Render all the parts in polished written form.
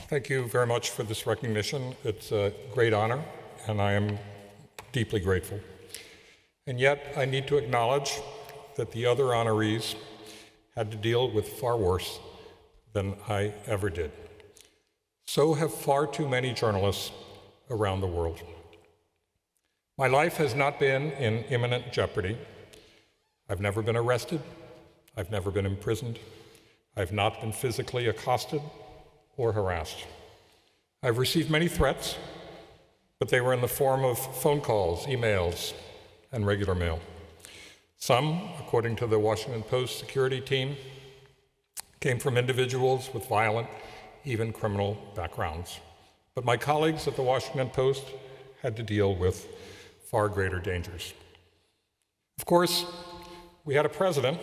Thank you very much for this recognition. It's a great honor, and I am deeply grateful. And yet, I need to acknowledge that the other honorees had to deal with far worse than I ever did. So have far too many journalists around the world. My life has not been in imminent jeopardy. I've never been arrested. I've never been imprisoned. I've not been physically accosted or harassed. I've received many threats, but they were in the form of phone calls, emails, and regular mail. Some, according to the Washington Post security team, came from individuals with violent, even criminal backgrounds. But my colleagues at the Washington Post had to deal with far greater dangers. Of course, we had a president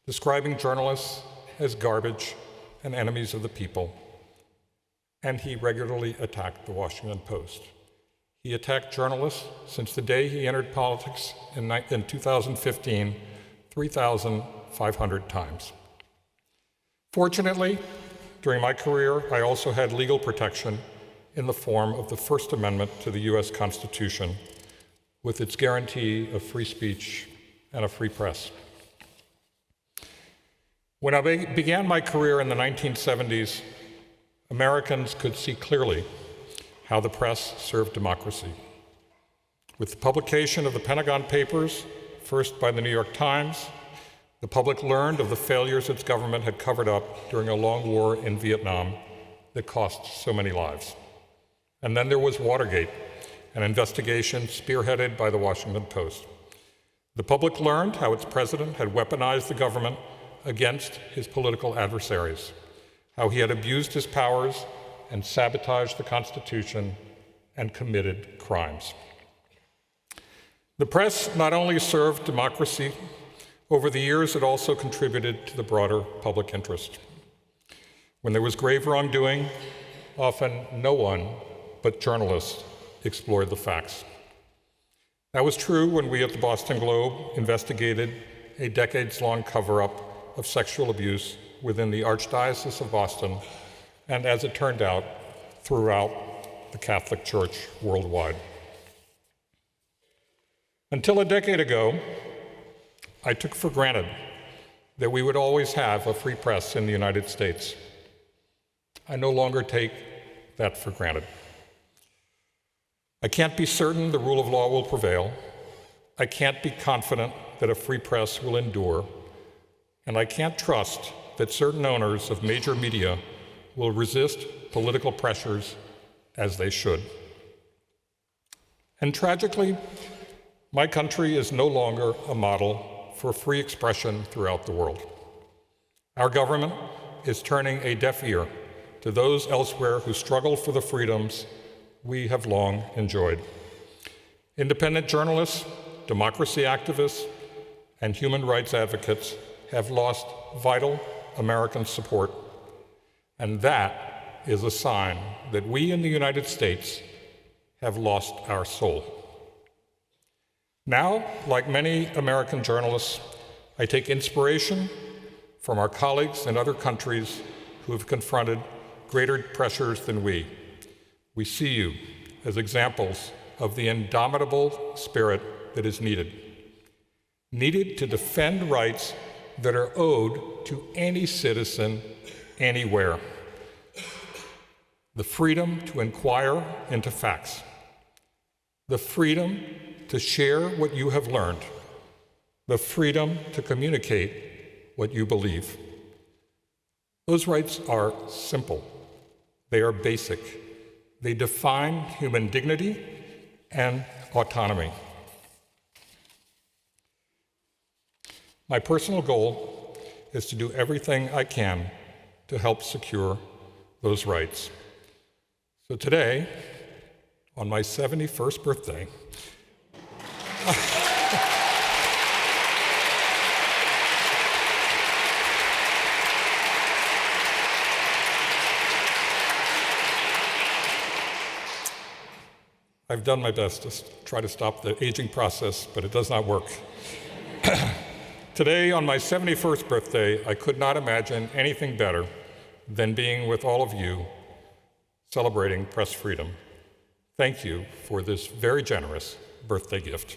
describing journalists as garbage and enemies of the people, and he regularly attacked the Washington Post. He attacked journalists since the day he entered politics in 2015, 3,500 times. Fortunately, during my career, I also had legal protection in the form of the First Amendment to the US Constitution, with its guarantee of free speech and a free press. When I began my career in the 1970s, Americans could see clearly how the press served democracy. With the publication of the Pentagon Papers, first by the New York Times, the public learned of the failures its government had covered up during a long war in Vietnam that cost so many lives. And then there was Watergate, an investigation spearheaded by the Washington Post. The public learned how its president had weaponized the government against his political adversaries, how he had abused his powers and sabotaged the Constitution and committed crimes. The press not only served democracy, over the years it also contributed to the broader public interest. When there was grave wrongdoing, often no one but journalists explored the facts. That was true when we at the Boston Globe investigated a decades-long cover-up of sexual abuse within the Archdiocese of Boston, and as it turned out, throughout the Catholic Church worldwide. Until a decade ago, I took for granted that we would always have a free press in the United States. I no longer take that for granted. I can't be certain the rule of law will prevail. I can't be confident that a free press will endure. And I can't trust that certain owners of major media will resist political pressures as they should. And tragically, my country is no longer a model for free expression throughout the world. Our government is turning a deaf ear to those elsewhere who struggle for the freedoms we have long enjoyed. Independent journalists, democracy activists, and human rights advocates have lost vital American support, and that is a sign that we in the United States have lost our soul. Now, like many American journalists, I take inspiration from our colleagues in other countries who have confronted greater pressures than we. We see you as examples of the indomitable spirit that is needed to defend rights that are owed to any citizen anywhere. The freedom to inquire into facts, the freedom to share what you have learned, the freedom to communicate what you believe. Those rights are simple. They are basic. They define human dignity and autonomy. My personal goal is to do everything I can to help secure those rights. So today, on my 71st birthday, I've done my best to try to stop the aging process, but it does not work. Today, on my 71st birthday, I could not imagine anything better than being with all of you celebrating press freedom. Thank you for this very generous birthday gift.